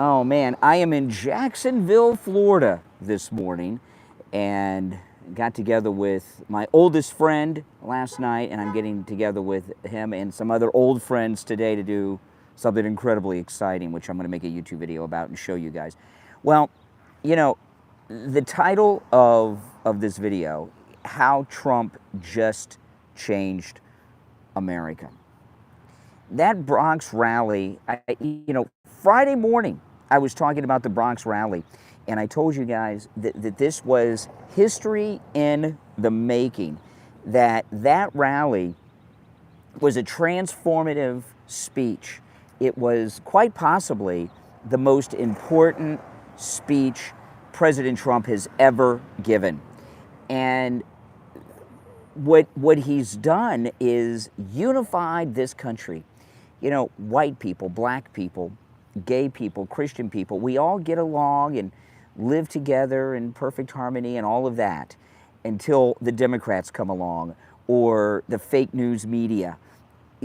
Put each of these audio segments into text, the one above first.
Oh man, I am in Jacksonville, Florida this morning, and got together with my oldest friend last night, and I'm getting together with him and some other old friends today to do something incredibly exciting, which I'm going to make a YouTube video about and show you guys. Well, you know, the title of this video, How Trump Just Changed America. That Bronx rally, Friday morning, I was talking about the Bronx rally, and I told you guys that this was history in the making, that rally was a transformative speech. It was quite possibly the most important speech President Trump has ever given. And what he's done is unified this country. You know, white people, black people, gay people, Christian people, we all get along and live together in perfect harmony and all of that until the Democrats come along, or the fake news media,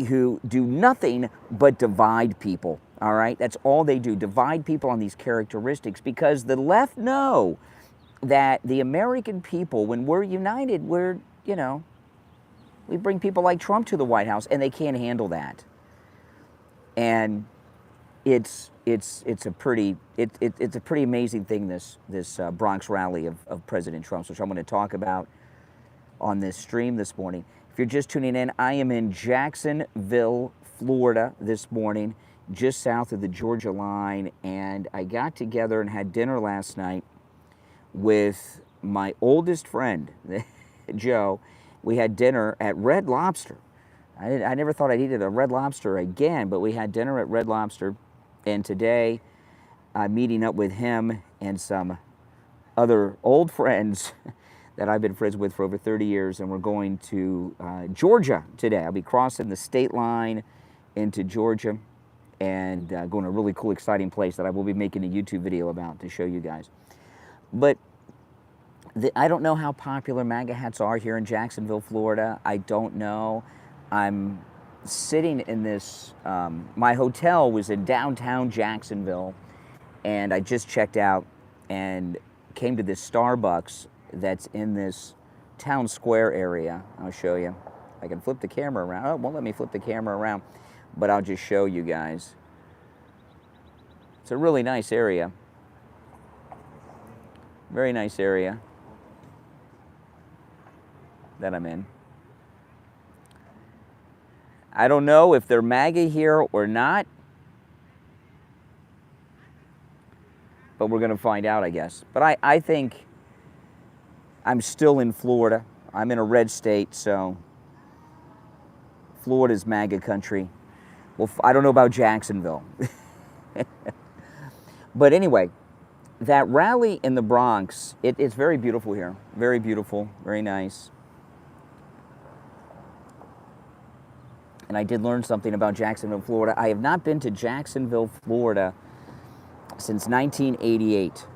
who do nothing but divide people, all right? That's all they do, divide people on these characteristics, because the left know that the American people, when we're united, we're, we bring people like Trump to the White House, and they can't handle that. And it's a pretty amazing thing, this Bronx rally of President Trump's, which I'm going to talk about on this stream this morning. If you're just tuning in, I am in Jacksonville, Florida this morning, just south of the Georgia line, and I got together and had dinner last night with my oldest friend, Joe. We had dinner at Red Lobster. I never thought I'd eat at a Red Lobster again, but we had dinner at Red Lobster, and today I'm meeting up with him and some other old friends that I've been friends with for over 30 years, and we're going to Georgia today. I'll be crossing the state line into Georgia and going to a really cool, exciting place that I will be making a YouTube video about to show you guys. But I don't know how popular MAGA hats are here in Jacksonville, Florida. I don't know. I'm sitting in this, my hotel was in downtown Jacksonville, and I just checked out and came to this Starbucks that's in this town square area. I'll show you. I can flip the camera around. Oh, it won't let me flip the camera around, but I'll just show you guys. It's a really nice area. Very nice area that I'm in. I don't know if they're MAGA here or not, but we're going to find out, I guess. But I think I'm still in Florida. I'm in a red state, so Florida's MAGA country. Well, I don't know about Jacksonville. But anyway, that rally in the Bronx, it's very beautiful here. Very beautiful, very nice. And I did learn something about Jacksonville, Florida. I have not been to Jacksonville, Florida since 1988.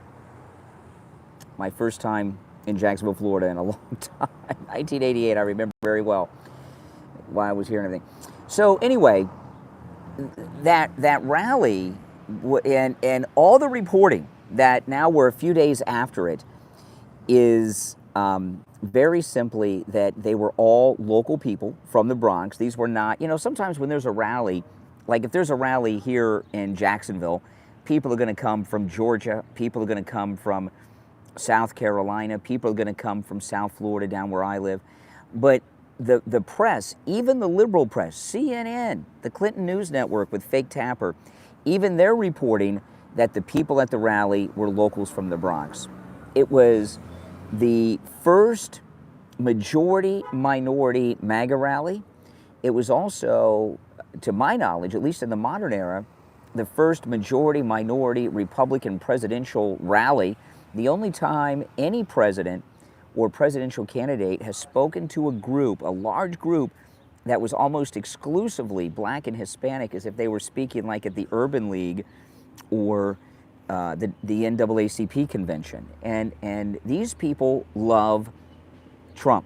My first time in Jacksonville, Florida in a long time. 1988, I remember very well why I was here and everything. So anyway, that rally and all the reporting that now we're a few days after it is very simply that they were all local people from the Bronx. These were not, sometimes when there's a rally, like if there's a rally here in Jacksonville, people are going to come from Georgia, people are going to come from South Carolina, people are going to come from South Florida, down where I live. But the press, even the liberal press, CNN, the Clinton News Network with Fake Tapper, even they're reporting that the people at the rally were locals from the Bronx. It was the first majority-minority MAGA rally. It was also, to my knowledge, at least in the modern era, the first majority-minority Republican presidential rally. The only time any president or presidential candidate has spoken to a group, a large group, that was almost exclusively black and Hispanic, as if they were speaking like at the Urban League or the NAACP convention. And these people love Trump.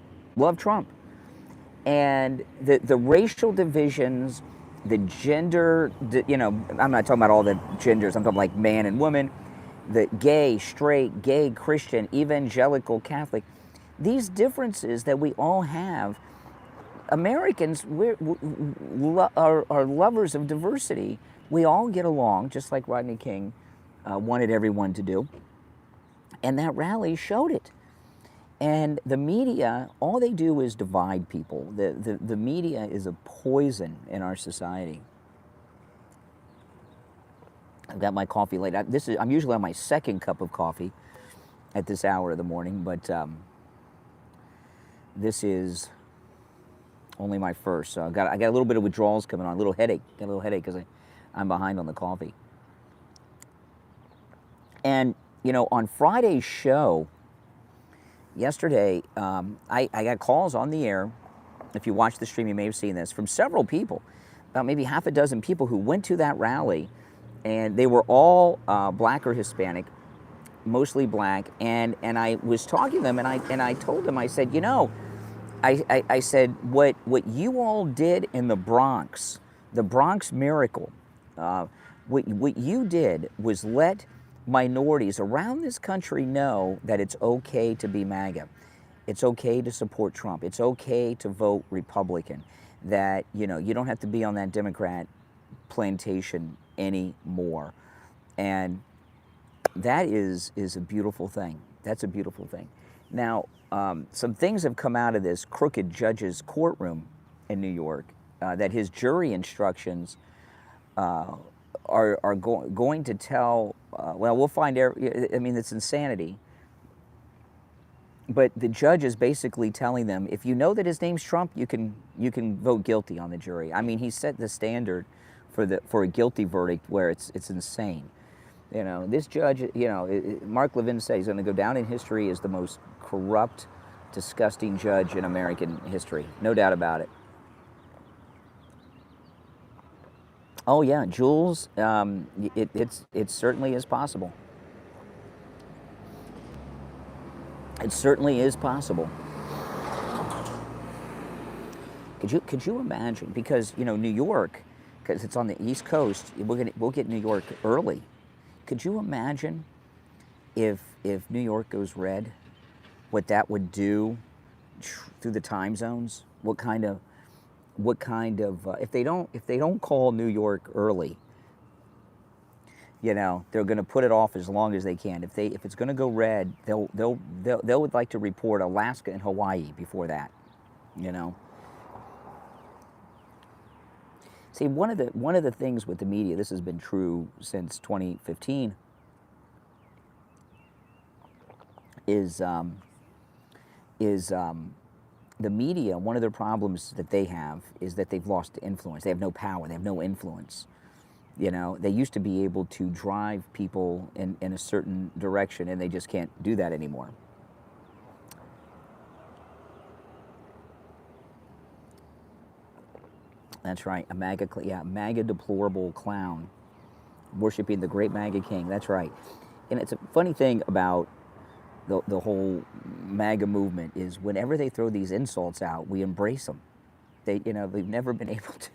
And the racial divisions the gender, you know, I'm not talking about all the genders, I'm talking like man and woman, the gay, straight, gay, Christian, evangelical, Catholic, these differences that we all have. Americans are lovers of diversity. We all get along, just like Rodney King wanted everyone to do. And that rally showed it. And the media, all they do is divide people. The media is a poison in our society. I've got my coffee late. I'm usually on my second cup of coffee at this hour of the morning, but this is only my first. So I got a little bit of withdrawals coming on, a little headache. Got a little headache because I'm behind on the coffee. And you know, on Friday's show yesterday, I got calls on the air. If you watched the stream, you may have seen this from several people, about maybe half a dozen people who went to that rally, and they were all black or Hispanic, mostly black. And I was talking to them, and I told them, I said, you know, I said, what you all did in the Bronx miracle, what you did was let minorities around this country know that it's okay to be MAGA. It's okay to support Trump. It's okay to vote Republican. That, you know, you don't have to be on that Democrat plantation anymore. And that is a beautiful thing. That's a beautiful thing. Now, some things have come out of this crooked judge's courtroom in New York, that his jury instructions are going to tell, well, we'll find, I mean, it's insanity. But the judge is basically telling them, if you know that his name's Trump, you can vote guilty on the jury. I mean, he set the standard for a guilty verdict where it's insane. You know, this judge, you know, Mark Levin said he's going to go down in history as the most corrupt, disgusting judge in American history. No doubt about it. Oh yeah, Jules, it certainly is possible. It certainly is possible. Could you imagine? Because, you know, New York, because it's on the East Coast, we'll get New York early. Could you imagine if New York goes red, what that would do through the time zones? What kind of if they don't call New York early, you know, they're going to put it off as long as they can. If it's going to go red, they would like to report Alaska and Hawaii before that, you know. See, one of the things with the media, this has been true since 2015, is the media. One of their problems that they have is that they've lost influence. They have no power. They have no influence. You know, they used to be able to drive people in a certain direction, and they just can't do that anymore. That's right, a MAGA deplorable clown, worshiping the great MAGA king. That's right. And it's a funny thing about the whole MAGA movement is whenever they throw these insults out, we embrace them. They've never been able to.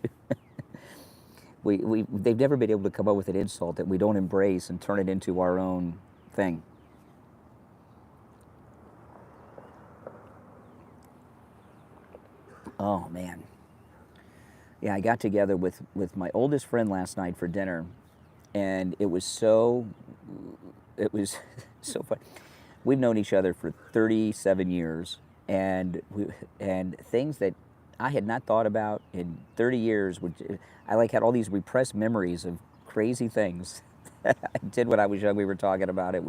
They've never been able to come up with an insult that we don't embrace and turn it into our own thing. Oh man. Yeah, I got together with my oldest friend last night for dinner, and it was so fun. We've known each other for 37 years, and things that I had not thought about in 30 years. I had all these repressed memories of crazy things that I did when I was young. We were talking about it.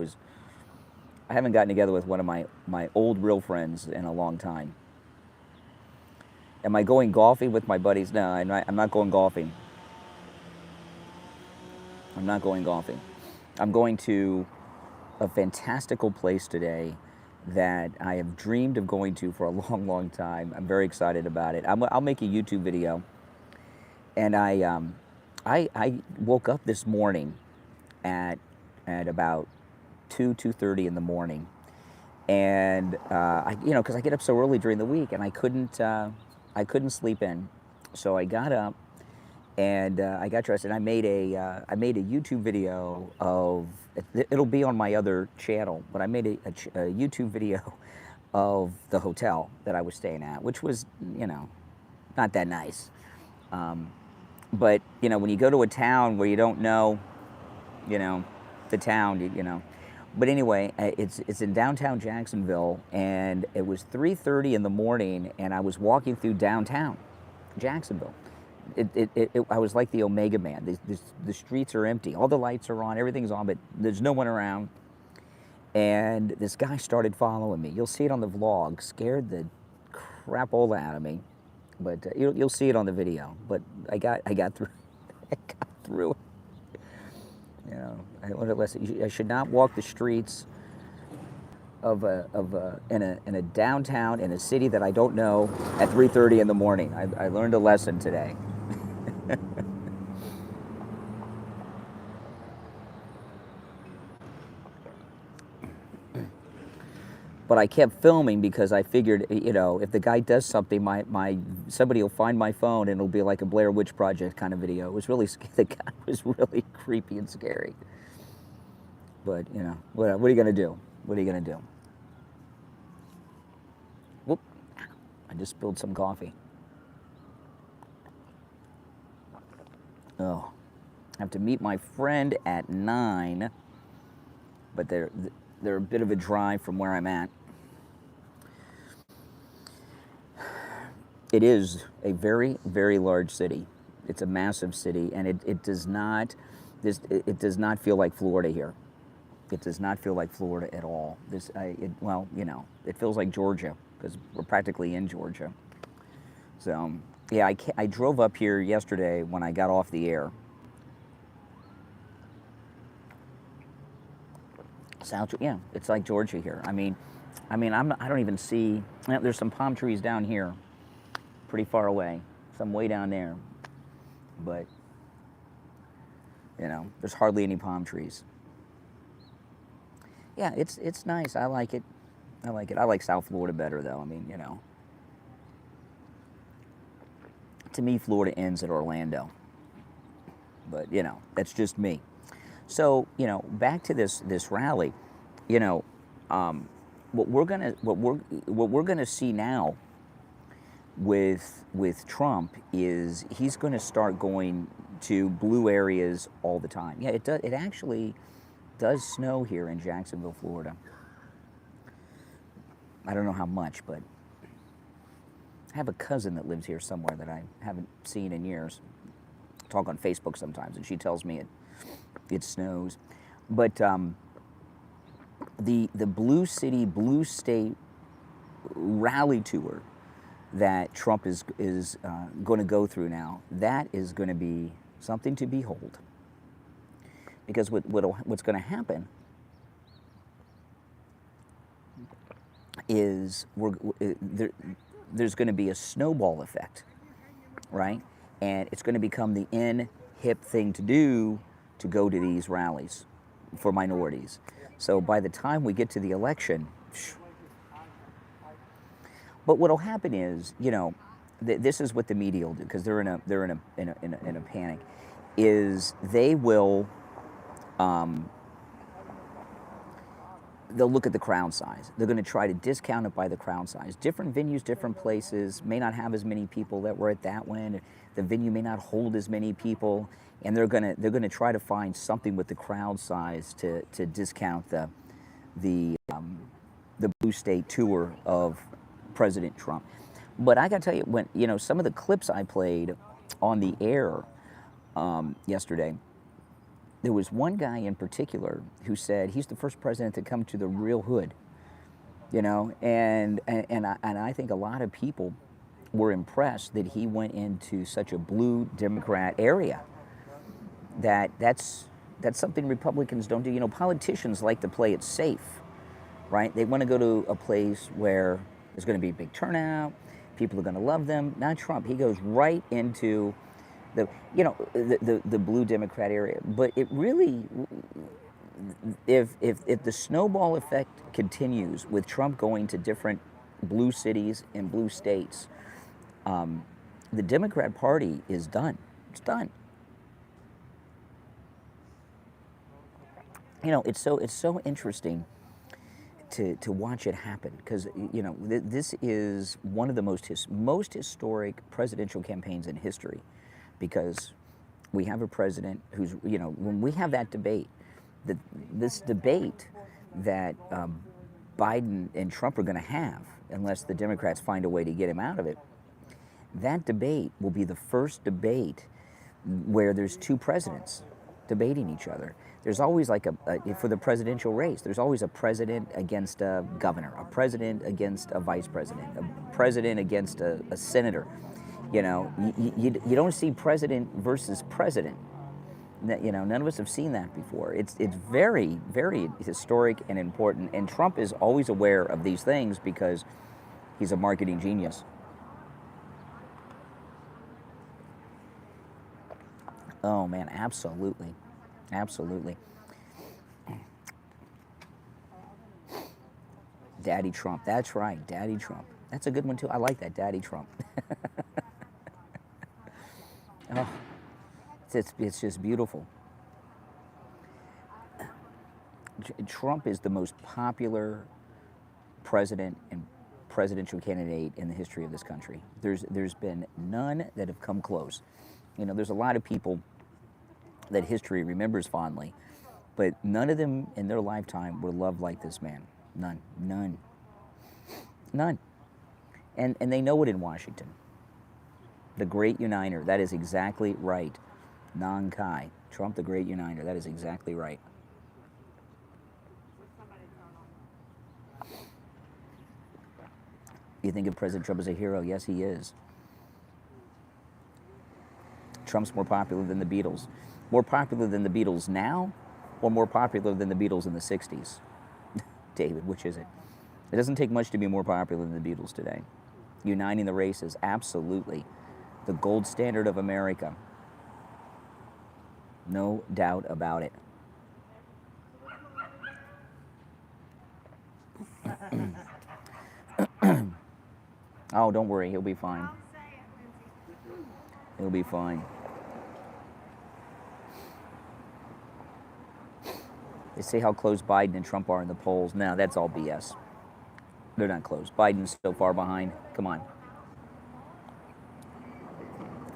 I haven't gotten together with one of my old real friends in a long time. Am I going golfing with my buddies? No, I'm not going golfing. I'm not going golfing. I'm going to a fantastical place today that I have dreamed of going to for a long, long time. I'm very excited about it. I'll make a YouTube video. And I woke up this morning at about 2:30 in the morning, and because I get up so early during the week, and I couldn't sleep in, so I got up And I got dressed, and I made a YouTube video of, it'll be on my other channel, but I made a YouTube video of the hotel that I was staying at, which was, you know, not that nice. But, you know, when you go to a town where you don't know, you know, the town, you know. But anyway, it's in downtown Jacksonville, and it was 3:30 in the morning, and I was walking through downtown Jacksonville. I was like the Omega Man. The streets are empty. All the lights are on. Everything's on, but there's no one around. And this guy started following me. You'll see it on the vlog. Scared the crap all out of me. But you'll see it on the video. But I got through. I got through it. You know, I learned a lesson. I should not walk the streets in a downtown in a city that I don't know at 3:30 in the morning. I learned a lesson today. But I kept filming because I figured, you know, if the guy does something, somebody will find my phone and it'll be like a Blair Witch Project kind of video. It was really, the guy was really creepy and scary. But, you know, what are you going to do? What are you going to do? Whoop. I just spilled some coffee. Oh. I have to meet my friend at 9, but they're a bit of a drive from where I'm at. It is a very, very large city. It's a massive city, and it does not feel like Florida here. It does not feel like Florida at all. Well, you know, it feels like Georgia because we're practically in Georgia. So, yeah, I drove up here yesterday when I got off the air. Yeah, it's like Georgia here. I mean, I don't even see. There's some palm trees down here, pretty far away. Some way down there, but you know, there's hardly any palm trees. Yeah, it's nice. I like it. I like South Florida better, though. I mean, you know, to me, Florida ends at Orlando. But you know, that's just me. So, you know, back to this rally, you know, what we're gonna see now with Trump is he's going to start going to blue areas all the time. Yeah, it actually does snow here in Jacksonville, Florida. I don't know how much, but I have a cousin that lives here somewhere that I haven't seen in years. Talk on Facebook sometimes, and she tells me it snows. But the Blue City, Blue State rally tour that Trump is going to go through now, that is going to be something to behold. Because what's going to happen is there's going to be a snowball effect, right? And it's going to become the hip thing to do to go to these rallies for minorities. So by the time we get to the election, but what'll happen is, you know, this is what the media will do because they're in a panic. Is they will they'll look at the crowd size. They're going to try to discount it by the crowd size. Different venues, different places may not have as many people that were at that one. The venue may not hold as many people, and they're going to try to find something with the crowd size to discount the Blue State tour of President Trump. But I got to tell you, when you know some of the clips I played on the air yesterday, there was one guy in particular who said he's the first president to come to the real hood, you know, and I think a lot of people were impressed that he went into such a blue Democrat area. That's something Republicans don't do. You know, politicians like to play it safe, right? They want to go to a place where there's going to be a big turnout, people are going to love them. Not Trump. He goes right into the blue Democrat area. But it really, if the snowball effect continues with Trump going to different blue cities and blue states, the Democrat Party is done. It's done. You know, it's so interesting to watch it happen, because you know this is one of the most historic presidential campaigns in history, because we have a president who's, you know, when we have that debate, this debate that Biden and Trump are going to have, unless the Democrats find a way to get him out of it, that debate will be the first debate where there's two presidents debating each other. There's always like for the presidential race, there's always a president against a governor, a president against a vice president, a president against a senator. You know, you don't see president versus president. You know, none of us have seen that before. It's very, very historic and important, and Trump is always aware of these things because he's a marketing genius. Oh man, absolutely. Absolutely. Daddy Trump, that's right, Daddy Trump. That's a good one too. I like that, Daddy Trump. Oh, it's just beautiful. Trump is the most popular president and presidential candidate in the history of this country. There's been none that have come close. You know, there's a lot of people that history remembers fondly, but none of them in their lifetime were loved like this man. None. And they know it in Washington. The great uniter, that is exactly right. Nong Kai, Trump the great uniter, that is exactly right. You think of President Trump as a hero? Yes, he is. Trump's more popular than the Beatles. More popular than the Beatles now, or more popular than the Beatles in the 60s? David, which is it? It doesn't take much to be more popular than the Beatles today. Uniting the races, absolutely. The gold standard of America. No doubt about it. Oh, don't worry, he'll be fine. He'll be fine. They say how close Biden and Trump are in the polls. No, that's all BS. They're not close. Biden's so far behind. Come on.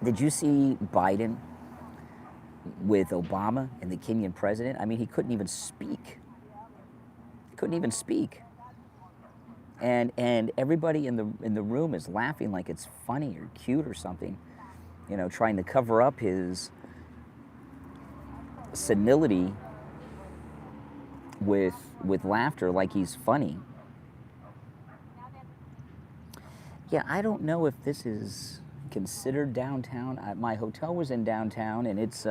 Did you see Biden with Obama and the Kenyan president? I mean, he couldn't even speak. He couldn't even speak. And everybody in the room is laughing like it's funny or cute or something. You know, trying to cover up his senility with laughter like he's funny. Yeah, I don't know if this is considered downtown. My hotel was in downtown, and it's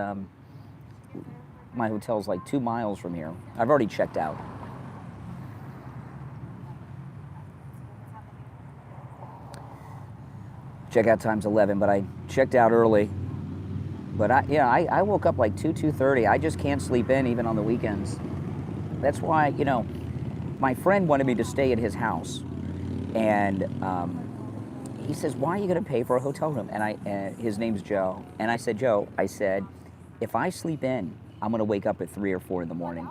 my hotel's like 2 miles from here. I've already checked out. Checkout time's 11, but I checked out early. But I woke up like 2:30. I just can't sleep in even on the weekends. That's why, you know, my friend wanted me to stay at his house, and he says, "Why are you going to pay for a hotel room?" And his name's Joe. And I said, "Joe," I said, "if I sleep in, I'm going to wake up at 3 or 4 in the morning,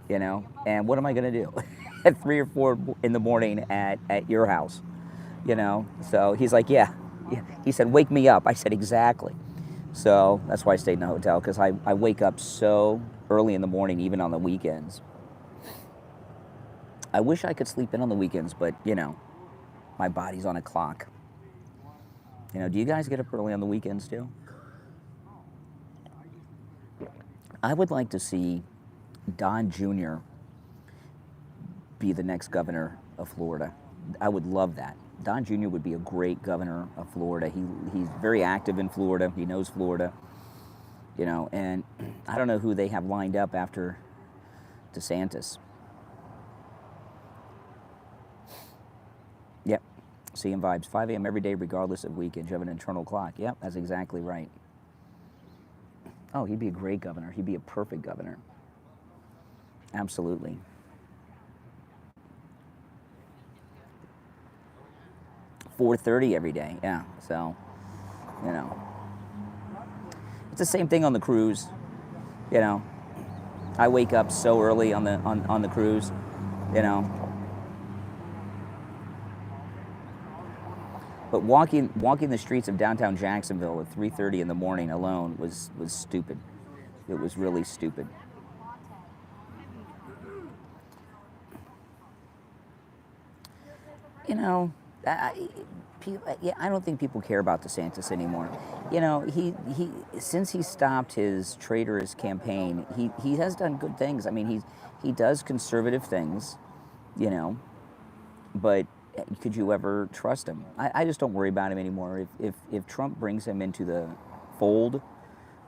you know. And what am I going to do at 3 or 4 in the morning at your house, you know?" So he's like, "Yeah." He said, "Wake me up." I said, "Exactly." So that's why I stayed in the hotel, because I wake up so early in the morning, even on the weekends. I wish I could sleep in on the weekends, but, you know, my body's on a clock. You know, do you guys get up early on the weekends too? I would like to see Don Jr. be the next governor of Florida. I would love that. Don Jr. would be a great governor of Florida. He's very active in Florida. He knows Florida, you know, and I don't know who they have lined up after DeSantis. Yep, seeing vibes. 5 a.m. every day, regardless of weekend. You have an internal clock. Yep, that's exactly right. Oh, he'd be a great governor. He'd be a perfect governor. Absolutely. $4:30 every day. Yeah, so, you know. the same thing on the cruise. You know, I wake up so early on the cruise. You know. But walking the streets of downtown Jacksonville at 3:30 in the morning alone was stupid. It was really stupid. You know, I don't think people care about DeSantis anymore. You know, he since he stopped his traitorous campaign, he has done good things. I mean, he does conservative things, you know, but could you ever trust him? I just don't worry about him anymore. If Trump brings him into the fold,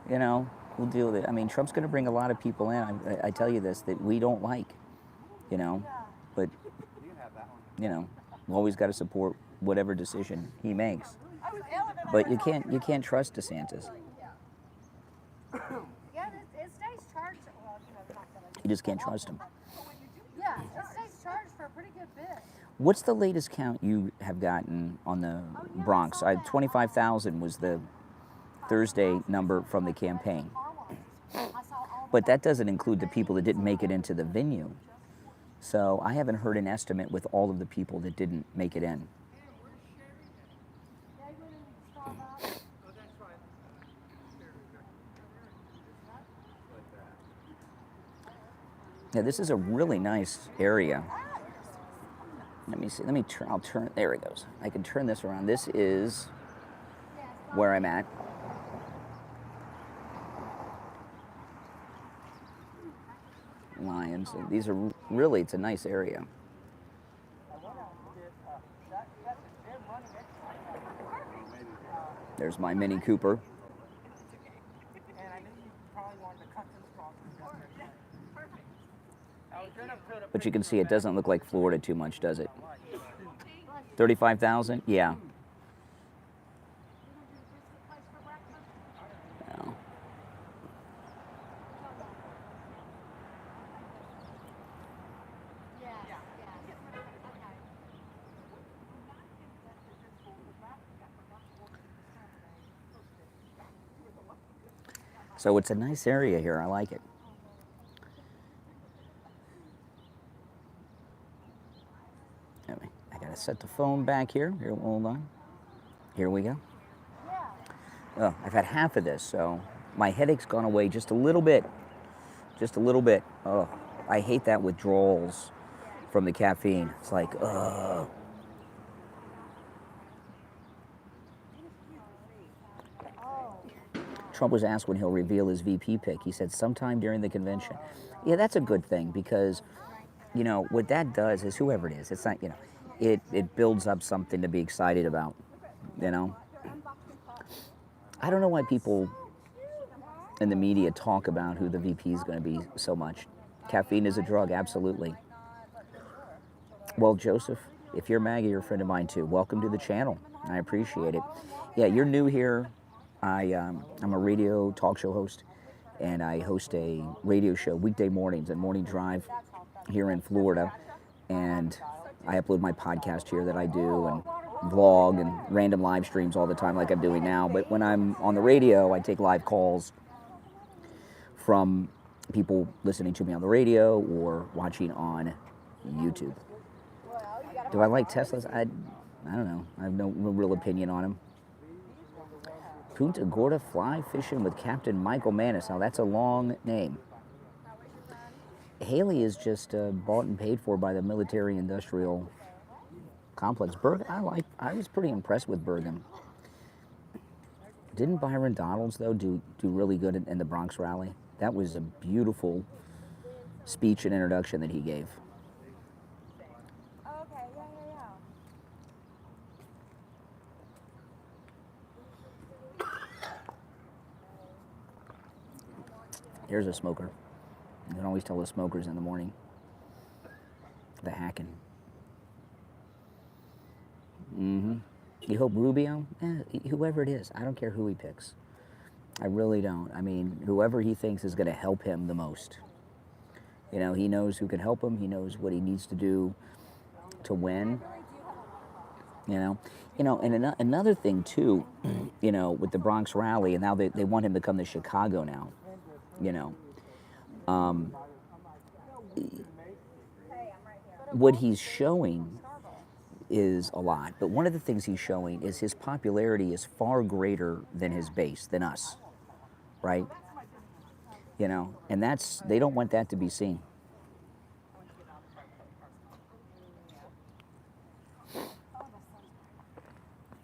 you know, we'll deal with it. I mean, Trump's going to bring a lot of people in. I tell you this, that we don't like, you know, but, you know, we've always got to support whatever decision he makes. But you can't trust DeSantis. You just can't trust him. Yeah, it stays charged for a pretty good bit. What's the latest count you have gotten on the Bronx? 25,000 was the Thursday number from the campaign. But that doesn't include the people that didn't make it into the venue. So I haven't heard an estimate with all of the people that didn't make it in. Yeah, this is a really nice area. Let me see. I'll turn. There it goes. I can turn this around. This is where I'm at. Lions. These are really. It's a nice area. There's my Mini Cooper. But you can see it doesn't look like Florida too much, does it? 35,000? Yeah. No. So it's a nice area here. I like it. I gotta set the phone back here. Here, hold on. Here we go. Oh, I've had half of this, so my headache's gone away just a little bit. Just a little bit. Oh, I hate that withdrawals from the caffeine. It's like, ugh. Trump was asked when he'll reveal his VP pick. He said sometime during the convention. Yeah, that's a good thing because, you know, what that does is whoever it is, it's not, you know, it builds up something to be excited about, you know. I don't know why people in the media talk about who the VP is going to be so much. Caffeine is a drug, absolutely. Well, Joseph, if you're Maggie, you're a friend of mine too. Welcome to the channel. I appreciate it. Yeah, you're new here. I'm a radio talk show host, and I host a radio show weekday mornings at Morning Drive here in Florida, and I upload my podcast here that I do and vlog and random live streams all the time like I'm doing now. But when I'm on the radio, I take live calls from people listening to me on the radio or watching on YouTube. Do I like Teslas? I don't know. I have no real opinion on them. Punta Gorda fly fishing with Captain Michael Manis. Now that's a long name. Haley is just bought and paid for by the military-industrial complex. I was pretty impressed with Bergen. Didn't Byron Donalds, though, do really good in the Bronx rally? That was a beautiful speech and introduction that he gave. Okay, yeah. Here's a smoker. You can always tell the smokers in the morning. The hacking. You hope Rubio? Whoever it is. I don't care who he picks. I really don't. I mean, whoever he thinks is going to help him the most. You know, he knows who can help him. He knows what he needs to do to win. And another thing too, with the Bronx rally, and now they want him to come to Chicago now, um, what he's showing is a lot, but one of the things he's showing is his popularity is far greater than his base, than us, right? And they don't want that to be seen.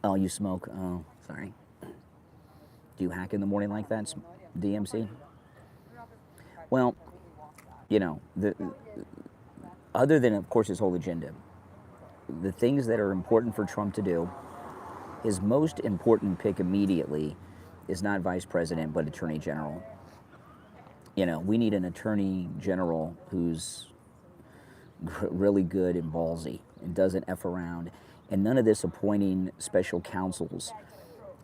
Oh, you smoke? Oh, sorry. Do you hack in the morning like that, DMC? Well, other than, of course, his whole agenda, the things that are important for Trump to do, his most important pick immediately is not vice president, but attorney general. We need an attorney general who's really good and ballsy and doesn't F around. And none of this appointing special counsels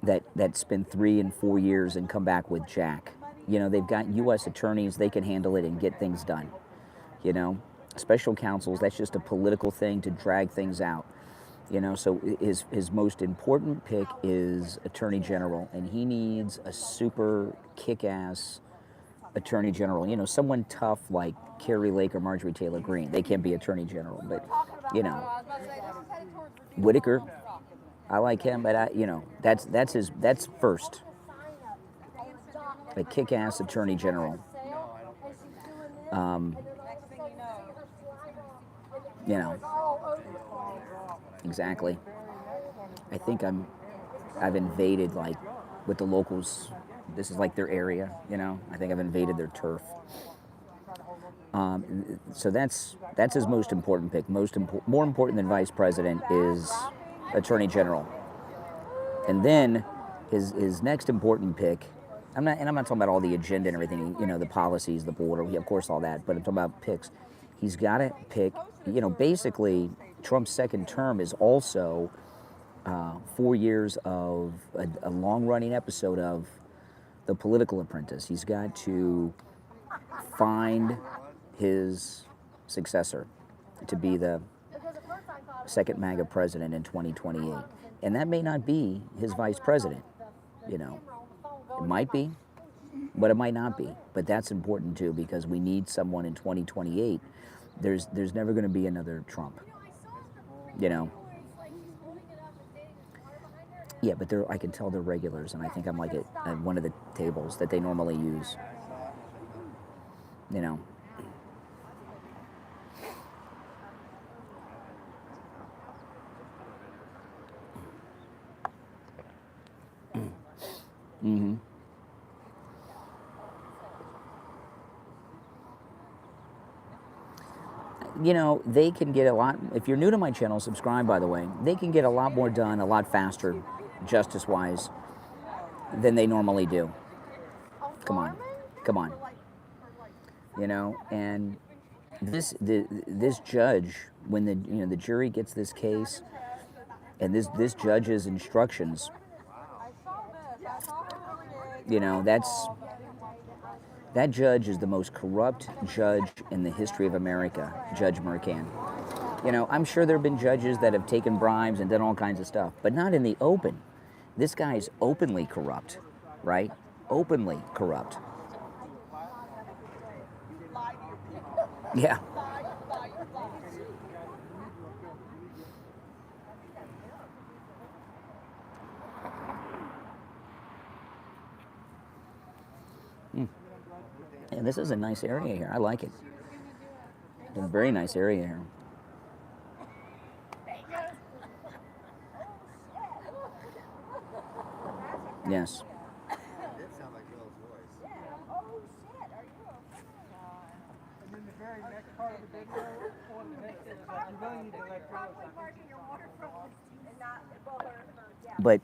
that spend 3 and 4 years and come back with jack. They've got U.S. attorneys, they can handle it and get things done. Special counsels, that's just a political thing to drag things out. So his most important pick is attorney general, and he needs a super kick-ass attorney general. Someone tough like Carrie Lake or Marjorie Taylor Greene. They can't be attorney general, but Whitaker, I like him, but that's first. A kick-ass attorney general. Exactly. I think I've invaded, like, with the locals. This is like their area, I think I've invaded their turf. So that's his most important pick. More important than vice president is attorney general. And then his next important pick, I'm not talking about all the agenda and everything, the policies, the border, of course all that, but I'm talking about picks. He's got to pick, basically Trump's second term is also 4 years of a long-running episode of The Political Apprentice. He's got to find his successor to be the second MAGA president in 2028. And that may not be his vice president, It might be, but it might not be. But that's important too, because we need someone in 2028. There's never going to be another Trump, Yeah, but I can tell they're regulars, and I think I'm like at one of the tables that they normally use. Mm-hmm. They can get a lot, if you're new to my channel, subscribe, by the way, they can get a lot more done, a lot faster, justice-wise, than they normally do. Come on. And this judge, when the jury gets this case, and this judge's instructions, that judge is the most corrupt judge in the history of America, Judge Mercan. I'm sure there have been judges that have taken bribes and done all kinds of stuff, but not in the open. This guy is openly corrupt, right? Openly corrupt. Yeah. And this is a nice area here. I like it. It's a very nice area here. Yes. But,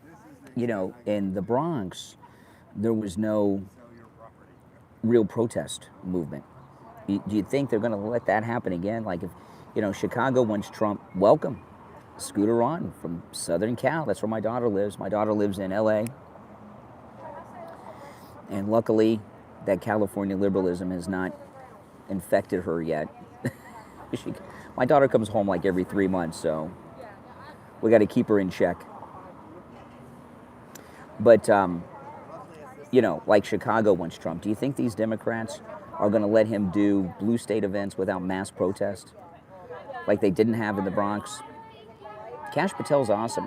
in the Bronx, there was no real protest movement. Do you think they're going to let that happen again? Like if, Chicago wants Trump, welcome. Scooter on from Southern Cal. That's where my daughter lives. My daughter lives in LA. And luckily, that California liberalism has not infected her yet. My daughter comes home like every 3 months, so We got to keep her in check. But, you know, like Chicago wants Trump. Do you think these Democrats are going to let him do blue state events without mass protest, like they didn't have in the Bronx? Kash Patel's awesome.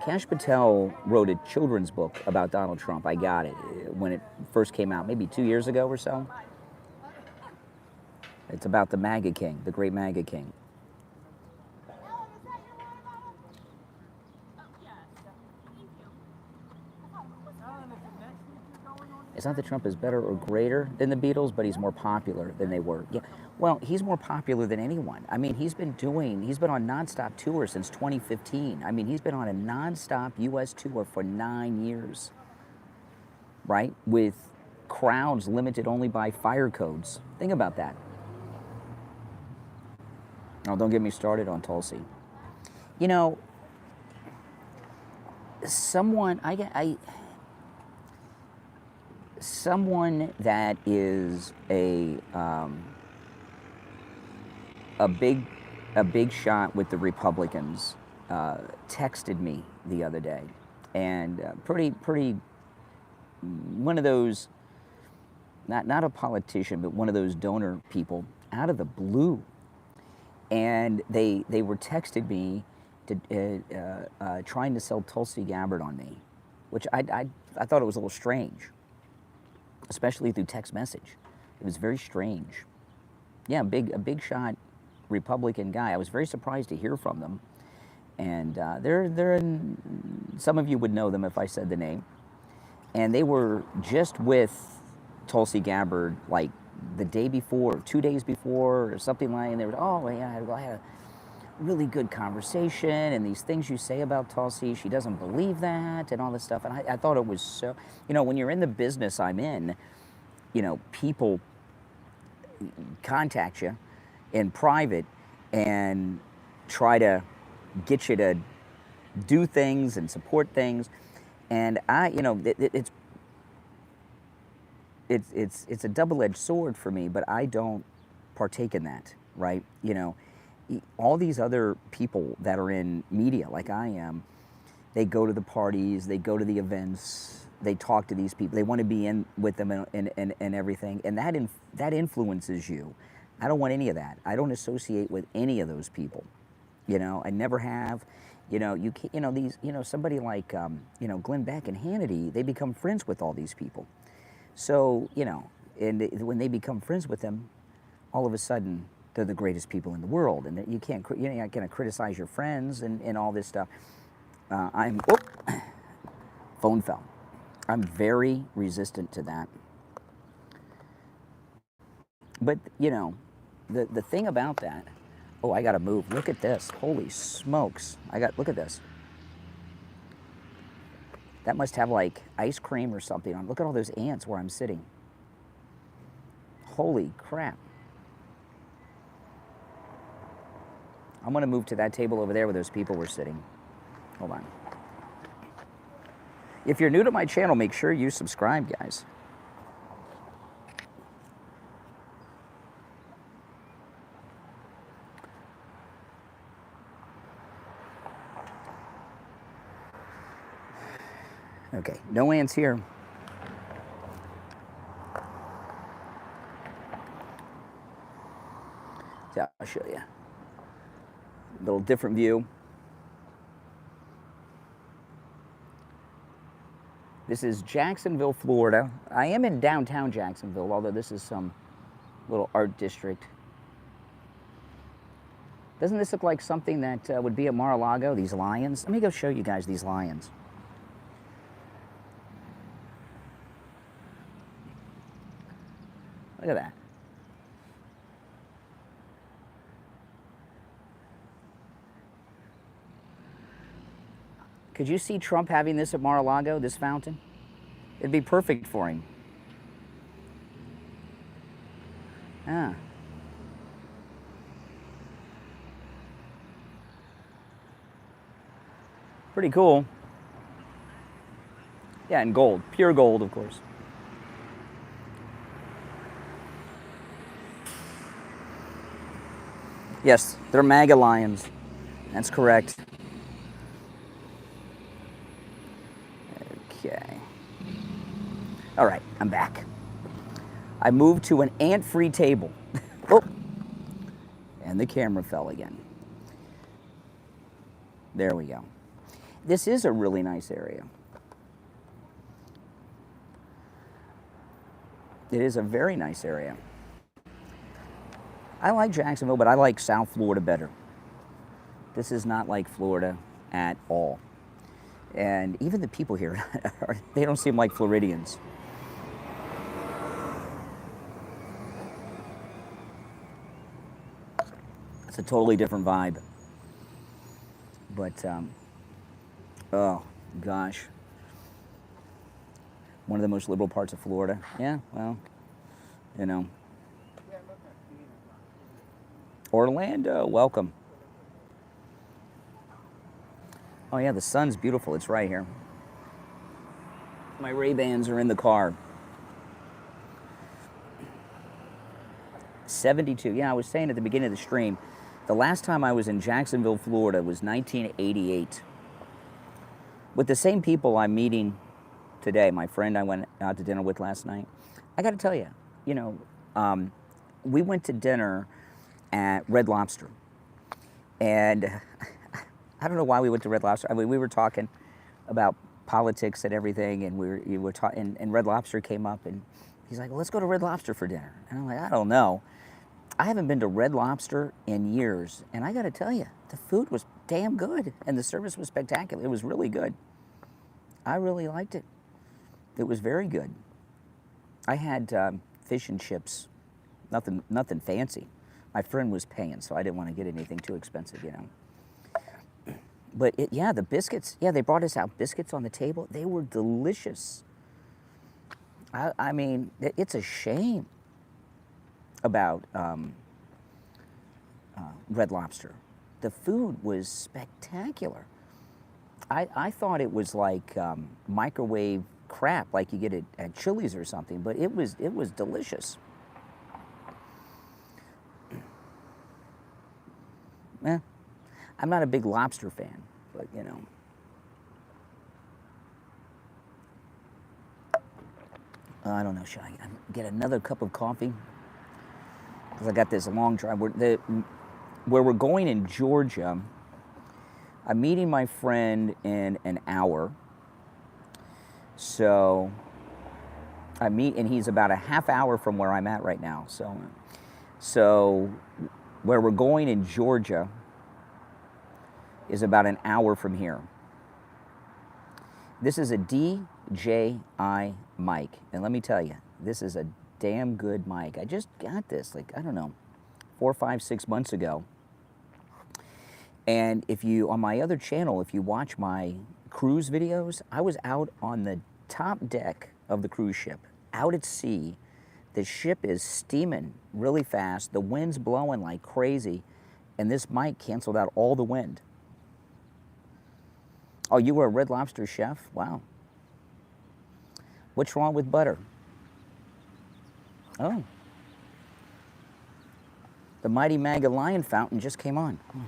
Kash Patel wrote a children's book about Donald Trump. I got it when it first came out, maybe 2 years ago or so. It's about the MAGA king, the great MAGA king. It's not that Trump is better or greater than the Beatles, but he's more popular than they were. Yeah. Well, he's more popular than anyone. I mean, he's been on nonstop tour since 2015. I mean, he's been on a nonstop U.S. tour for 9 years, right? With crowds limited only by fire codes. Think about that. Oh, don't get me started on Tulsi. You know, someone that is a big shot with the Republicans texted me the other day, and pretty one of those, not a politician, but one of those donor people out of the blue, and they were texted me to trying to sell Tulsi Gabbard on me, which I thought it was a little strange, especially through text message. It was very strange. Yeah, a big shot Republican guy. I was very surprised to hear from them, and they're in, some of you would know them if I said the name, and they were just with Tulsi Gabbard like the day before, or 2 days before, or something like, and they were, oh yeah, I had a really good conversation, and these things you say about Tulsi, she doesn't believe that, and all this stuff. And I thought it was so, you know, when you're in the business I'm in, you know, people contact you in private and try to get you to do things and support things. And you know, it's a double-edged sword for me, but I don't partake in that, right? You know, all these other people that are in media, like I am, they go to the parties, they go to the events, they talk to these people, they want to be in with them and everything, and that influences you. I don't want any of that. I don't associate with any of those people. You know, I never have. You know, you can't, you know, these, you know, somebody like, you know, Glenn Beck and Hannity, they become friends with all these people. So, you know, and when they become friends with them, all of a sudden, they're the greatest people in the world, and you can't, you're not going to criticize your friends and all this stuff. Phone fell. I'm very resistant to that. But, you know, the thing about that, oh, I got to move. Look at this. Holy smokes. Look at this. That must have like ice cream or something on. Look at all those ants where I'm sitting. Holy crap. I'm going to move to that table over there where those people were sitting. Hold on. If you're new to my channel, make sure you subscribe, guys. Okay, no ants here. Yeah, I'll show you. A little different view. This is Jacksonville, Florida. I am in downtown Jacksonville, although this is some little art district. Doesn't this look like something that would be at Mar-a-Lago, these lions? Let me go show you guys these lions. Look at that. Could you see Trump having this at Mar-a-Lago, this fountain? It'd be perfect for him. Ah. Pretty cool. Yeah, and gold. Pure gold, of course. Yes, they're MAGA lions. That's correct. I'm back. I moved to an ant-free table. Oh, and the camera fell again. There we go. This is a really nice area. It is a very nice area. I like Jacksonville, but I like South Florida better. This is not like Florida at all. And even the people here, they don't seem like Floridians. It's a totally different vibe. But, oh gosh. One of the most liberal parts of Florida. Yeah, well, you know. Orlando, welcome. Oh yeah, the sun's beautiful. It's right here. My Ray-Bans are in the car. 72. Yeah, I was saying at the beginning of the stream, the last time I was in Jacksonville, Florida was 1988. With the same people I'm meeting today, my friend I went out to dinner with last night. I got to tell you, you know, we went to dinner at Red Lobster. And I don't know why we went to Red Lobster. I mean, we were talking about politics and everything, and we were talking, and Red Lobster came up, and he's like, well, let's go to Red Lobster for dinner. And I'm like, I don't know. I haven't been to Red Lobster in years, and I got to tell you, the food was damn good, and the service was spectacular. It was really good. I really liked it. It was very good. I had fish and chips, nothing fancy. My friend was paying, so I didn't want to get anything too expensive, you know. But yeah, the biscuits, yeah, they brought us out biscuits on the table. They were delicious. I mean, it's a shame about Red Lobster. The food was spectacular. I thought it was like microwave crap, like you get it at Chili's or something, but it was delicious. Eh, I'm not a big lobster fan, but you know. I don't know, should I get another cup of coffee? Because I got this long drive. Where we're going in Georgia, I'm meeting my friend in an hour. So and he's about a half hour from where I'm at right now. So where we're going in Georgia is about an hour from here. This is a DJI mic, and let me tell you, this is a damn good mic. I just got this, like, I don't know, 4, 5, 6 months ago. And if you, on my other channel, if you watch my cruise videos, I was out on the top deck of the cruise ship, out at sea. The ship is steaming really fast. The wind's blowing like crazy, and this mic canceled out all the wind. Oh, you were a Red Lobster chef? Wow. What's wrong with butter? Oh. The Mighty Mega Lion fountain just came on. Oh.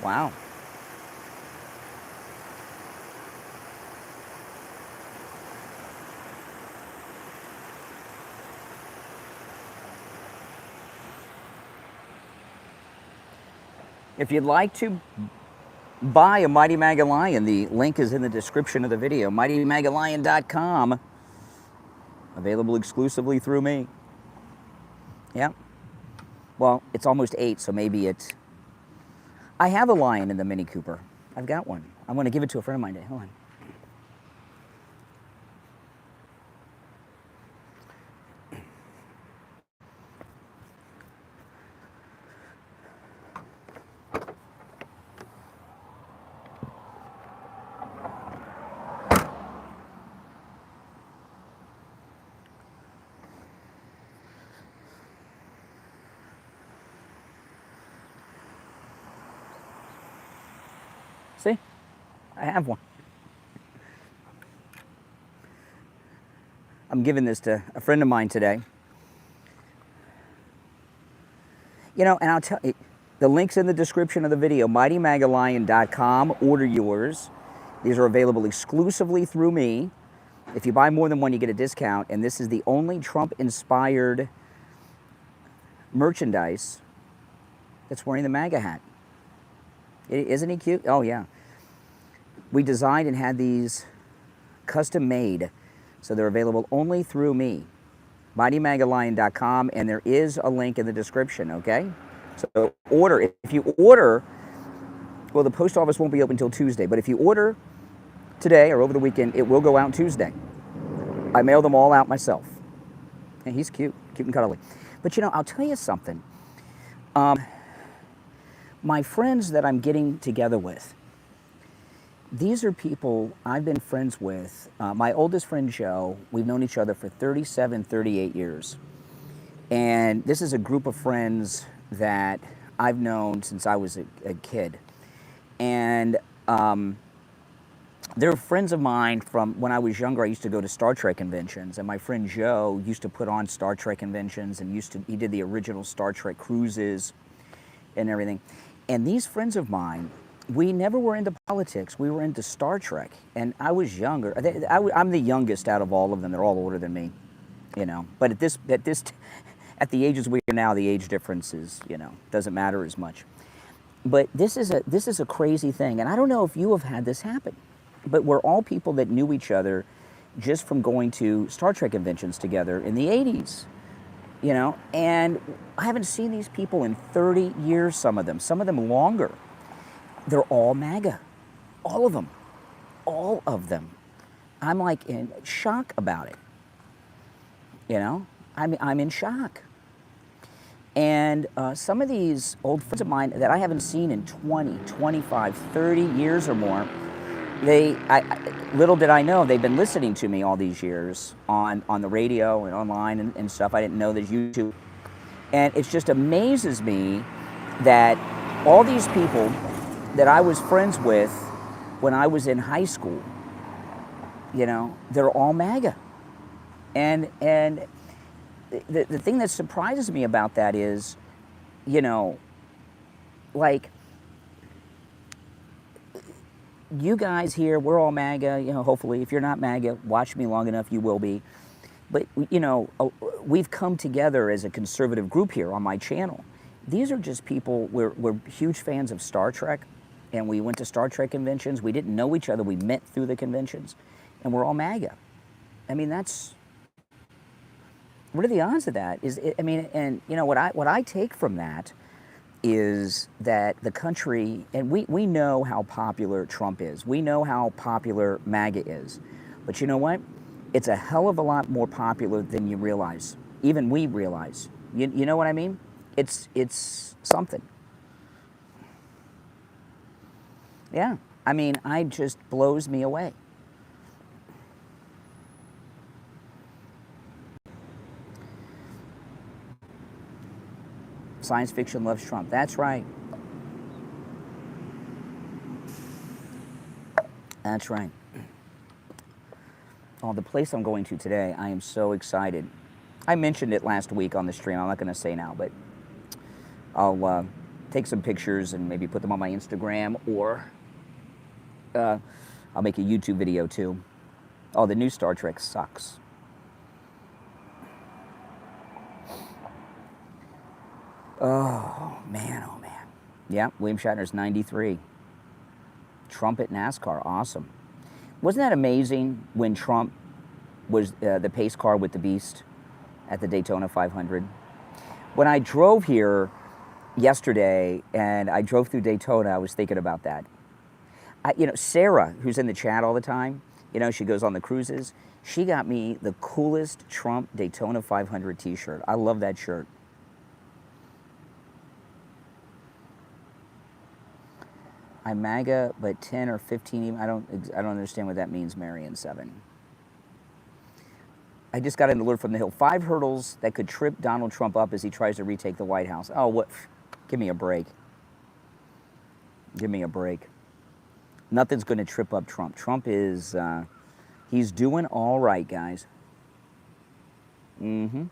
Wow. If you'd like to buy a Mighty Mega Lion, the link is in the description of the video. MightyMegaLion.com. Available exclusively through me. Yeah. Well, it's almost 8, so maybe it's... I have a Lion in the Mini Cooper. I've got one. I'm going to give it to a friend of mine today. Hold on. See? I have one. I'm giving this to a friend of mine today. You know, and I'll tell you, the link's in the description of the video, MightyMagaLion.com. Order yours. These are available exclusively through me. If you buy more than one, you get a discount, and this is the only Trump-inspired merchandise that's wearing the MAGA hat. Isn't he cute? Oh, yeah. We designed and had these custom made, so they're available only through me. MightyMagaLion.com, and there is a link in the description, okay? So order. If you order, well, the post office won't be open until Tuesday, but if you order today or over the weekend, it will go out Tuesday. I mail them all out myself. And he's cute and cuddly. But you know, I'll tell you something. My friends that I'm getting together with, these are people I've been friends with. My oldest friend, Joe, we've known each other for 37, 38 years. And this is a group of friends that I've known since I was a kid. And they're friends of mine from when I was younger. I used to go to Star Trek conventions, and my friend Joe used to put on Star Trek conventions, and he did the original Star Trek cruises and everything. And these friends of mine, we never were into politics. We were into Star Trek, and I was younger. I'm the youngest out of all of them. They're all older than me, you know. But at the ages we are now, the age difference is, you know, doesn't matter as much. But this is a crazy thing, and I don't know if you have had this happen. But we're all people that knew each other just from going to Star Trek conventions together in the 80s, you know, and I haven't seen these people in 30 years, some of them longer. They're all MAGA, all of them. I'm like in shock about it, you know, I'm in shock. And some of these old friends of mine that I haven't seen in 20, 25, 30 years or more, little did I know, they've been listening to me all these years on the radio and online and stuff. I didn't know there's YouTube. And it just amazes me that all these people that I was friends with when I was in high school, you know, they're all MAGA. And the thing that surprises me about that is, you know, like, you guys here, we're all MAGA, you know, hopefully. If you're not MAGA, watch me long enough, you will be. But, you know, we've come together as a conservative group here on my channel. These are just people, we're huge fans of Star Trek, and we went to Star Trek conventions. We didn't know each other, we met through the conventions, and we're all MAGA. I mean, what are the odds of that? And you know, what I take from that is that the country, and we know how popular Trump is. We know how popular MAGA is. But you know what? It's a hell of a lot more popular than you realize. Even we realize. You know what I mean? It's something. Yeah. I mean, it just blows me away. Science fiction loves Trump. That's right. That's right. Oh, the place I'm going to today, I am so excited. I mentioned it last week on the stream. I'm not going to say now, but I'll take some pictures and maybe put them on my Instagram, or I'll make a YouTube video too. Oh, the new Star Trek sucks. Oh, man, oh, man. Yeah, William Shatner's 93. Trump at NASCAR, awesome. Wasn't that amazing when Trump was the pace car with the Beast at the Daytona 500? When I drove here yesterday and I drove through Daytona, I was thinking about that. You know, Sarah, who's in the chat all the time, you know, she goes on the cruises, she got me the coolest Trump Daytona 500 t-shirt. I love that shirt. I'm MAGA, but 10 or 15, even, I don't understand what that means, Marion 7. I just got an alert from the Hill. 5 hurdles that could trip Donald Trump up as he tries to retake the White House. Oh, what? Give me a break. Give me a break. Nothing's going to trip up Trump. Trump is, he's doing all right, guys. Mm-hmm.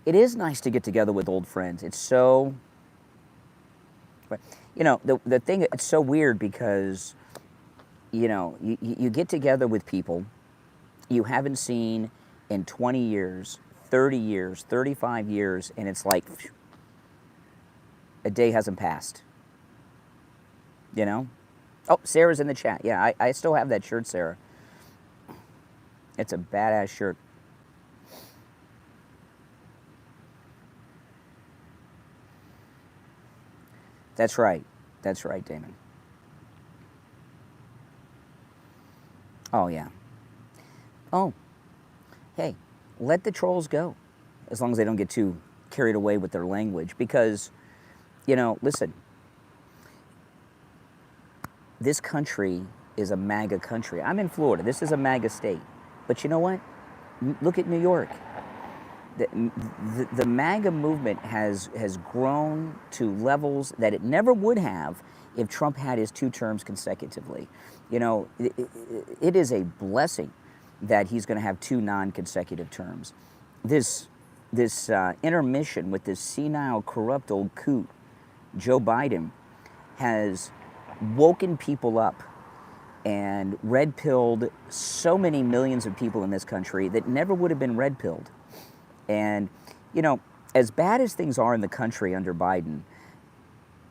it is nice to get together with old friends. It's so, you know, the thing, it's so weird because, you know, you get together with people you haven't seen in 20 years, 30 years, 35 years, and it's like a day hasn't passed, you know? Oh, Sarah's in the chat. Yeah, I still have that shirt, Sarah. It's a badass shirt. That's right. That's right, Damon. Oh, yeah. Oh, hey, let the trolls go, as long as they don't get too carried away with their language. Because, you know, listen, this country is a MAGA country. I'm in Florida. This is a MAGA state. But you know what? Look at New York. The MAGA movement has grown to levels that it never would have if Trump had his 2 terms consecutively. You know, it is a blessing that he's going to have 2 non-consecutive terms. This intermission with this senile, corrupt old coot, Joe Biden, has woken people up and red-pilled so many millions of people in this country that never would have been red-pilled. And, you know, as bad as things are in the country under Biden,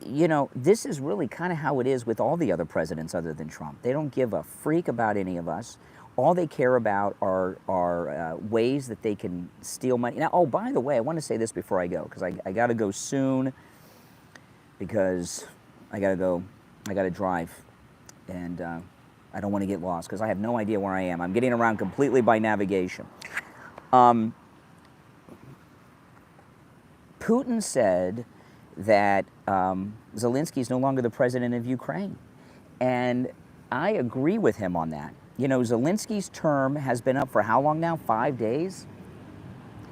you know, this is really kind of how it is with all the other presidents other than Trump. They don't give a freak about any of us. All they care about are ways that they can steal money. Now, oh, by the way, I want to say this before I go, because I got to go soon, because I got to drive, and I don't want to get lost, because I have no idea where I am. I'm getting around completely by navigation. Putin said that Zelensky is no longer the president of Ukraine. And I agree with him on that. You know, Zelensky's term has been up for how long now? 5 days?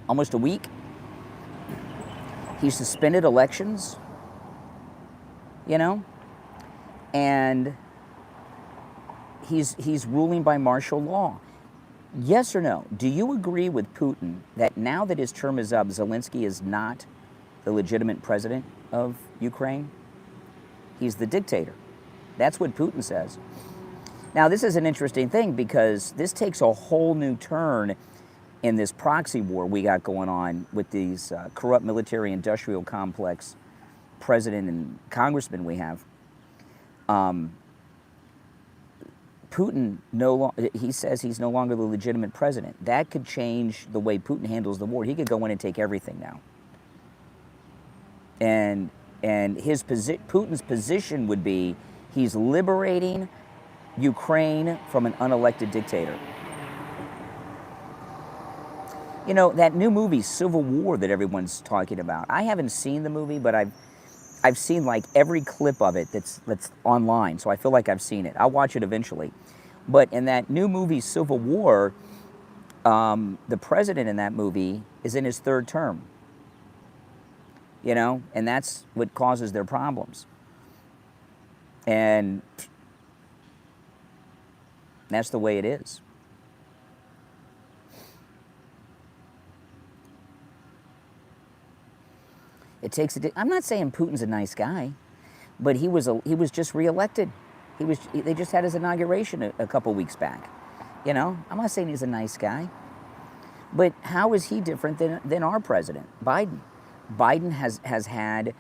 Almost a week? He suspended elections, you know? And he's ruling by martial law. Yes or no? Do you agree with Putin that now that his term is up, Zelensky is not the legitimate president of Ukraine? He's the dictator. That's what Putin says. Now, this is an interesting thing because this takes a whole new turn in this proxy war we got going on with these corrupt military-industrial complex president and congressmen we have. Putin, he says he's no longer the legitimate president. That could change the way Putin handles the war. He could go in and take everything now. And Putin's position would be he's liberating Ukraine from an unelected dictator. You know, that new movie, Civil War, that everyone's talking about. I haven't seen the movie, but I've seen like every clip of it that's online, so I feel like I've seen it. I'll watch it eventually. But in that new movie, Civil War, the president in that movie is in his 3rd term. You know, and that's what causes their problems. And that's the way it is. It takes I'm not saying Putin's a nice guy, but he was just reelected. They just had his inauguration a couple weeks back. You know, I'm not saying he's a nice guy, but how is he different than our president, Biden? Biden has had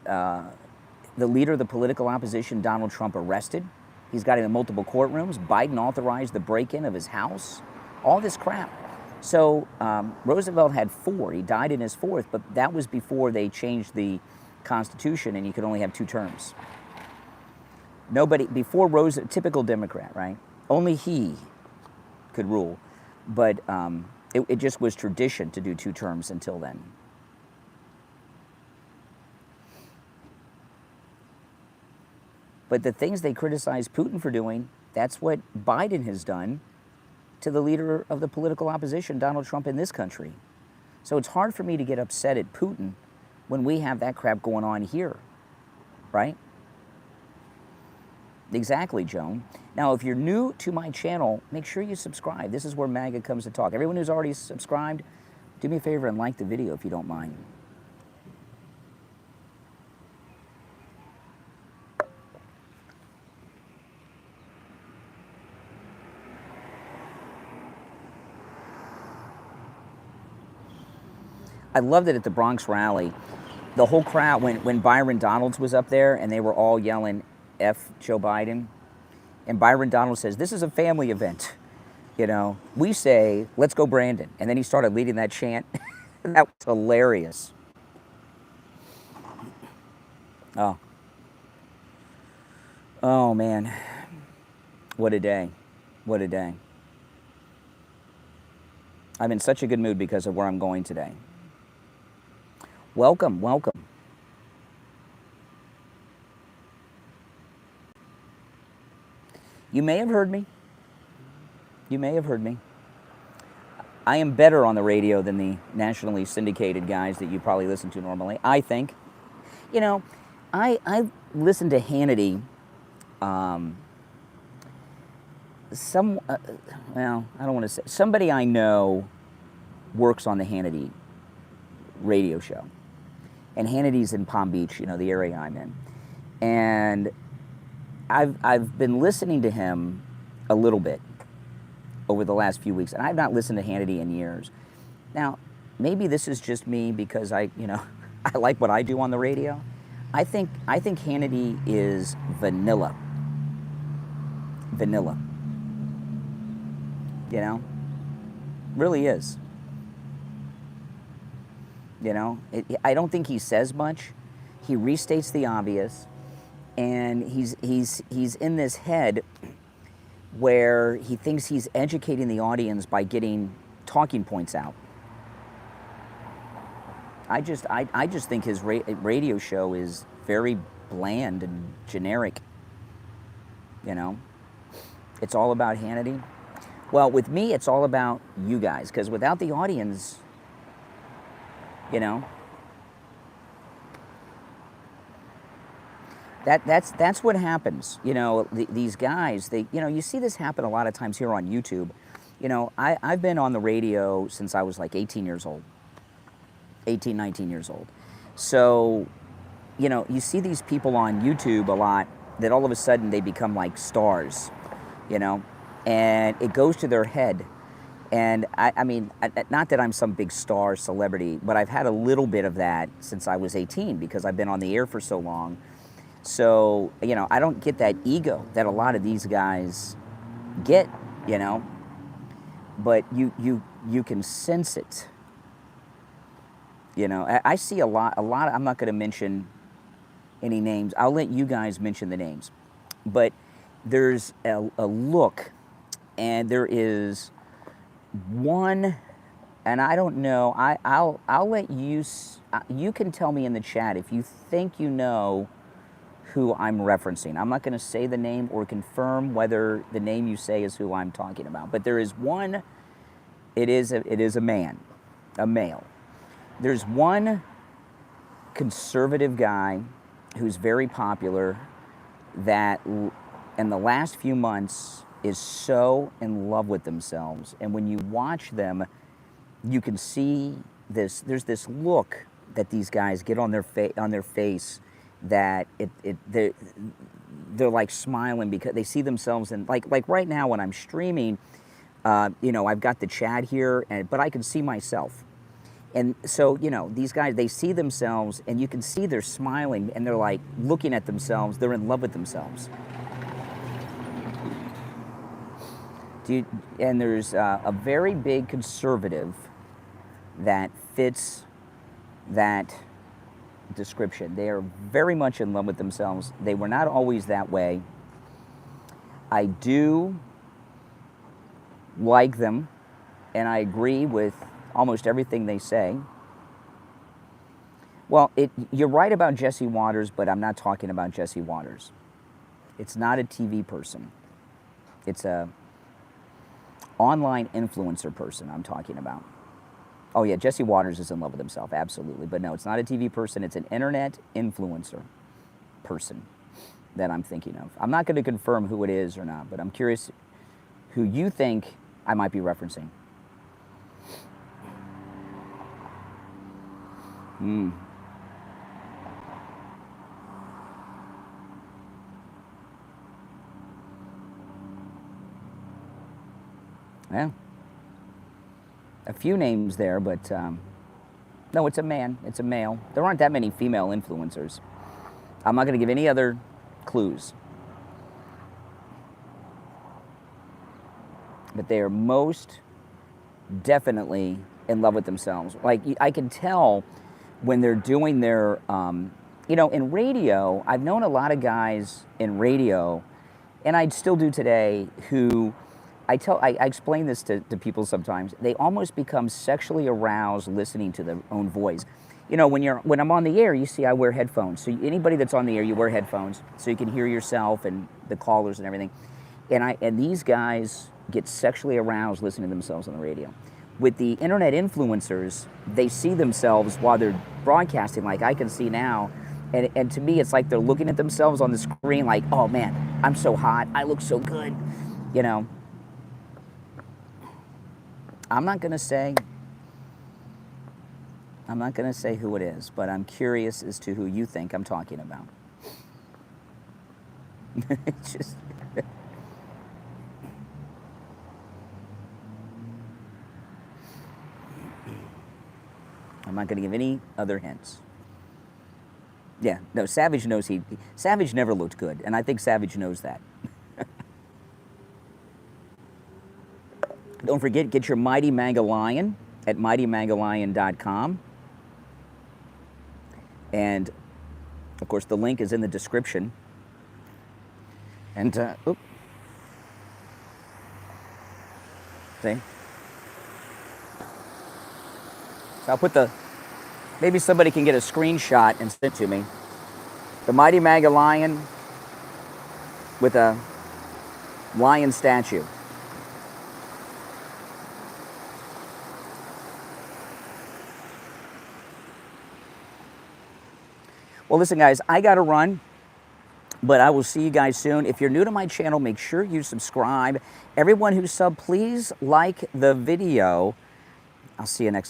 the leader of the political opposition, Donald Trump, arrested. He's got him in multiple courtrooms. Biden authorized the break-in of his house. All this crap. So Roosevelt had 4. He died in his 4th, but that was before they changed the Constitution and you could only have 2 terms. Nobody, before Roosevelt, typical Democrat, right? Only he could rule. But it just was tradition to do 2 terms until then. But the things they criticize Putin for doing, that's what Biden has done to the leader of the political opposition, Donald Trump, in this country. So it's hard for me to get upset at Putin when we have that crap going on here, right? Exactly, Joan. Now, if you're new to my channel, make sure you subscribe. This is where MAGA comes to talk. Everyone who's already subscribed, do me a favor and like the video if you don't mind. I loved it at the Bronx rally. The whole crowd, when Byron Donalds was up there and they were all yelling F Joe Biden, and Byron Donalds says, this is a family event. You know, we say, let's go Brandon. And then he started leading that chant. That was hilarious. Oh. Oh, man. What a day. What a day. I'm in such a good mood because of where I'm going today. Welcome, welcome. You may have heard me. You may have heard me. I am better on the radio than the nationally syndicated guys that you probably listen to normally, I think. You know, I listen to Hannity, well, I don't want to say, somebody I know works on the Hannity radio show. And Hannity's in Palm Beach, you know, the area I'm in. And I've been listening to him a little bit over the last few weeks, and I've not listened to Hannity in years. Now, maybe this is just me because I like what I do on the radio. I think Hannity is vanilla. Vanilla. You know? Really is. You know, I don't think he says much. He restates the obvious, and he's in this head where he thinks he's educating the audience by getting talking points out. I just think his radio show is very bland and generic. You know, it's all about Hannity. Well, with me, it's all about you guys, because without the audience, you know, that's what happens. You know, these guys, you see this happen a lot of times here on YouTube. You know, I've been on the radio since I was like 18 years old, 18, 19 years old. So, you know, you see these people on YouTube a lot that all of a sudden they become like stars, you know, and it goes to their head. And I mean, not that I'm some big star celebrity, but I've had a little bit of that since I was 18 because I've been on the air for so long. So, you know, I don't get that ego that a lot of these guys get, you know, but you can sense it. You know, I see a lot, I'm not going to mention any names. I'll let you guys mention the names. But there's a look, and there is one, and I don't know, I'll let you, you can tell me in the chat if you think you know who I'm referencing. I'm not going to say the name or confirm whether the name you say is who I'm talking about. But there is one, it is a man, a male. There's one conservative guy who's very popular that in the last few months is so in love with themselves. And when you watch them, you can see this, there's this look that these guys get on their face that they're like smiling because they see themselves in, like right now when I'm streaming, you know, I've got the chat here, but I can see myself. And so, you know, these guys, they see themselves and you can see they're smiling and they're like looking at themselves, they're in love with themselves. And there's a very big conservative that fits that description. They are very much in love with themselves. They were not always that way. I do like them, and I agree with almost everything they say. Well, you're right about Jesse Waters, but I'm not talking about Jesse Waters. It's not a TV person. It's a online influencer person I'm talking about. Oh yeah, Jesse Waters is in love with himself, absolutely. But no, it's not a TV person, it's an internet influencer person that I'm thinking of. I'm not going to confirm who it is or not, but I'm curious who you think I might be referencing. Mm. Yeah. A few names there, but no, it's a man. It's a male. There aren't that many female influencers. I'm not going to give any other clues. But they are most definitely in love with themselves. Like, I can tell when they're doing their, you know, in radio, I've known a lot of guys in radio, and I still do today, who I explain this to people sometimes. They almost become sexually aroused listening to their own voice. You know, when I'm on the air, you see I wear headphones. So anybody that's on the air, you wear headphones so you can hear yourself and the callers and everything. And these guys get sexually aroused listening to themselves on the radio. With the internet influencers, they see themselves while they're broadcasting, like I can see now. And to me, it's like they're looking at themselves on the screen like, oh man, I'm so hot. I look so good, you know. I'm not gonna say who it is, but I'm curious as to who you think I'm talking about. It's just I'm not gonna give any other hints. Yeah, no, Savage knows Savage never looked good, and I think Savage knows that. Don't forget, get your Mighty Manga Lion at mightymangalion.com. And, of course, the link is in the description. And, see? So I'll put maybe somebody can get a screenshot and send it to me. The Mighty Manga Lion with a lion statue. Well, listen, guys, I got to run, but I will see you guys soon. If you're new to my channel, make sure you subscribe. Everyone who subbed, please like the video. I'll see you next time.